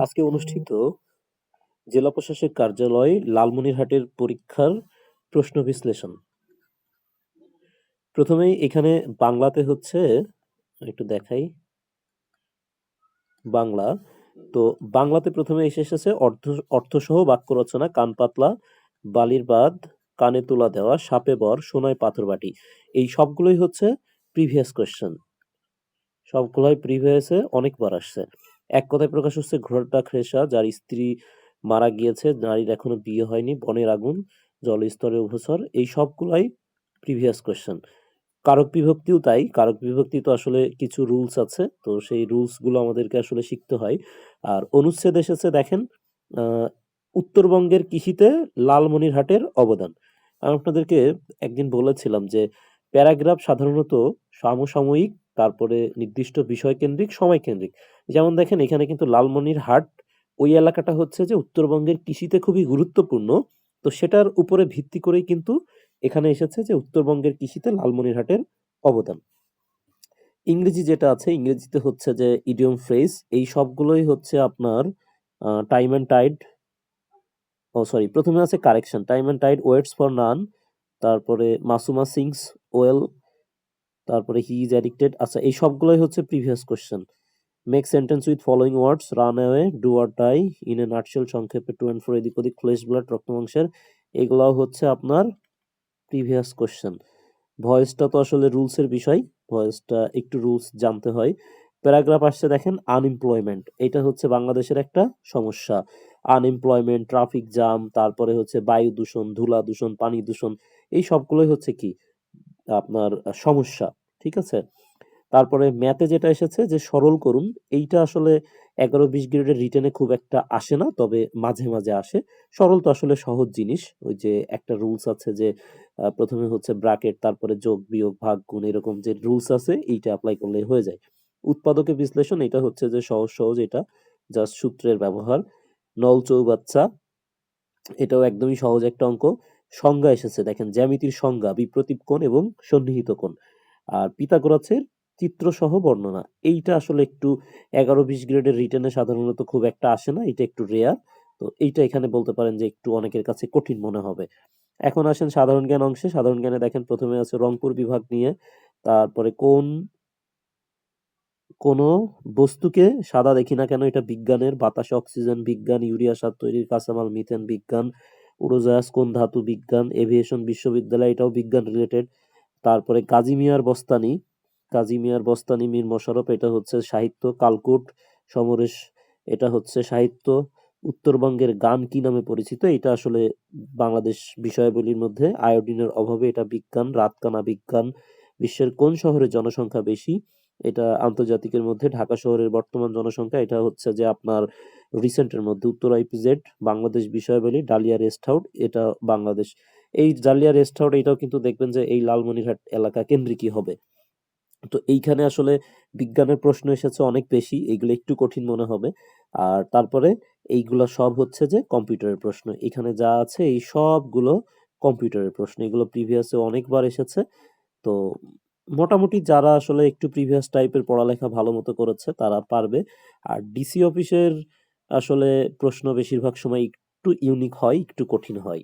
আজকে অনুষ্ঠিত জেলা প্রশাসক কার্যালয় লালমনিরহাটের পরীক্ষার প্রশ্ন বিশ্লেষণ। প্রথমেই এখানে বাংলাতে হচ্ছে, একটু দেখাই, বাংলা। তো বাংলাতে প্রথমে এসেছে অর্থসহ বাক্য রচনা, কান পাতলা, বালির বাঁধ, কানে তুলা দেওয়া, সাপে বর, সোনায় পাথর বাটি। এই সবগুলোই হচ্ছে প্রিভিয়াস কোয়েশ্চেন, সবগুলাই প্রিভিয়াসে অনেকবার আসছে। এক কথায় প্রকাশ হচ্ছে ঘোড়াটা খেসা, যার স্ত্রী মারা গিয়েছে, নারীর এখনো বিয়ে হয়নি, বনের আগুন, জলস্তরে উভচর। এই সবগুলাই প্রিভিয়াস কোয়েশ্চেন। কারক বিভক্তিও তাই। কারক বিভক্তি তো আসলে কিছু রুলস আছে, তো সেই রুলস গুলো আমাদেরকে আসলে শিখতে হয়। আর অনুচ্ছেদ এসেছে দেখেন, উত্তরবঙ্গের কৃষিতে লালমনিরহাটের অবদান। আমি আপনাদেরকে একদিন বলেছিলাম যে প্যারাগ্রাফ সাধারণত সমসাময়িক, তারপরে নির্দিষ্ট বিষয় কেন্দ্রিক, সময় কেন্দ্রিক। যেমন দেখেন এখানে কিন্তু লালমনিরহাট, ওই এলাকাটা হচ্ছে যে উত্তরবঙ্গের কৃষিতে খুবই গুরুত্বপূর্ণ, তো সেটার উপরে ভিত্তি করেই কিন্তু এখানে এসেছে যে উত্তরবঙ্গের কৃষিতে লালমনিরহাটের অবদান। ইংরেজি যেটা আছে, ইংরেজিতে হচ্ছে যে ইডিয়ম ফ্রেজ, এই সবগুলোই হচ্ছে আপনার টাইম অ্যান্ড টাইড, সরি, প্রথমে আছে correction, time and tide waits for none, তারপরে মাসুমা সিংস ওয়েল, তারপরে হি ইজ অ্যাডিক্টেড। আচ্ছা, এই সবগুলোই হচ্ছে previous question. Make sentence with following words, run away, do or die, in a nutshell, সংক্ষেপে, to and fro, এদিক ওদিক, ফ্লেশ ব্লাড, রক্ত মাংসের। এগুলাও হচ্ছে আপনার প্রিভিয়াস কোশ্চেন। ভয়েসটা তো আসলে রুলসের বিষয়, ভয়েসটা একটু রুলস জানতে হয়। প্যারাগ্রাফ আসছে দেখেন, আনএমপ্লয়মেন্ট, এটা হচ্ছে বাংলাদেশের একটা সমস্যা। আনএমপ্লয়মেন্ট, ট্রাফিক জ্যাম, তারপরে হচ্ছে বায়ু দূষণ, ধুলা দূষণ, পানি দূষণ, এই সবগুলোই হচ্ছে কি আপনার সমস্যা। ঠিক আছে। তারপরে ম্যাথে যেটা এসেছে যে সরল করুন, এইটা আসলে 11-20 গ্রেডের রিটেনে খুব একটা আসে না, তবে মাঝে মাঝে আসে। সরল তো আসলে সহজ জিনিস, ওই যে একটা রুলস আছে যে প্রথমে হচ্ছে ব্র্যাকেট, তারপরে যোগ বিয়োগ ভাগ গুণ, এরকম যে রুলস আছে এইটা অ্যাপ্লাই করলে হয়ে যায়। উৎপাদকে বিশ্লেষণ, এটা হচ্ছে যে সহজ সহজ, এটা জাস্ট সূত্রের ব্যবহার। নল চৌবাচ্চা, এটাও একদমই সহজ একটা অঙ্ক। সংজ্ঞা এসেছে দেখেন, জ্যামিতির সংজ্ঞা, বিপ্রতীপ কোণ এবং সন্নিহিত কোণ। আর পিথাগোরাসের চিত্রসহ বর্ণনা, এইটা আসলে একটু 11-20 গ্রেডের রিটেনে সাধারণত খুব একটা আসে না, এটা একটু রেয়ার। তো এইটা এখানে বলতে পারেন যে একটু অনেকের কাছে কঠিন মনে হবে। এখন আসেন সাধারণ জ্ঞান অংশে। সাধারণ জ্ঞানে দেখেন প্রথমে আছে রংপুর বিভাগ নিয়ে, তারপরে কোনো বস্তুকে সাদা দেখি না কেন, এটা বিজ্ঞানের। বাতাসে অক্সিজেন বিজ্ঞান, ইউরিয়া সার তৈরির কাঁচামাল মিথেন বিজ্ঞান, উড়োজাহাজ কোন ধাতু বিজ্ঞান, এভিয়েশন বিশ্ববিদ্যালয়, এটাও বিজ্ঞান রিলেটেড। তারপরে কাজী মিয়ার বস্তানি মীর মশাররফ, এটা হচ্ছে সাহিত্য। কালকুট সমরেশ, এটা হচ্ছে সাহিত্য। উত্তরবঙ্গের গান কি নামে পরিচিত, এটা আসলে বাংলাদেশ বিষয়াবলীর মধ্যে আয়োডিনের অভাবে, এটা বিজ্ঞান। রাতকানা বিজ্ঞান। বিশ্বের কোন শহরে জনসংখ্যা বেশি, এটা আন্তর্জাতিকের মধ্যে ঢাকা শহরের বর্তমান জনসংখ্যা, এটা হচ্ছে যে আপনার রিসেন্টের মধ্যে। উত্তর আইপিজেড বাংলাদেশ বিষয়াবলী, ডালিয়া রেস্ট হাউস, এটা বাংলাদেশ। এই ডালিয়া রেস্ট হাউস এটাও কিন্তু দেখবেন যে এই লালমনিরহাট এলাকা কেন্দ্রিকই হবে। তো এইখানে আসলে বিজ্ঞানের প্রশ্ন এসেছে অনেক বেশি, এগুলো একটু কঠিন মনে হবে। আর তারপরে এইগুলা সব হচ্ছে যে কম্পিউটারের প্রশ্ন, এখানে যা আছে এই সবগুলো কম্পিউটারের প্রশ্ন, এগুলো প্রিভিয়াসে অনেকবার এসেছে। তো মোটামুটি যারা আসলে একটু প্রিভিয়াস টাইপের পড়ালেখা ভালো মতো করেছে তারা পারবে। আর ডিসি অফিসের আসলে প্রশ্ন বেশিরভাগ সময় একটু ইউনিক হয়, একটু কঠিন হয়।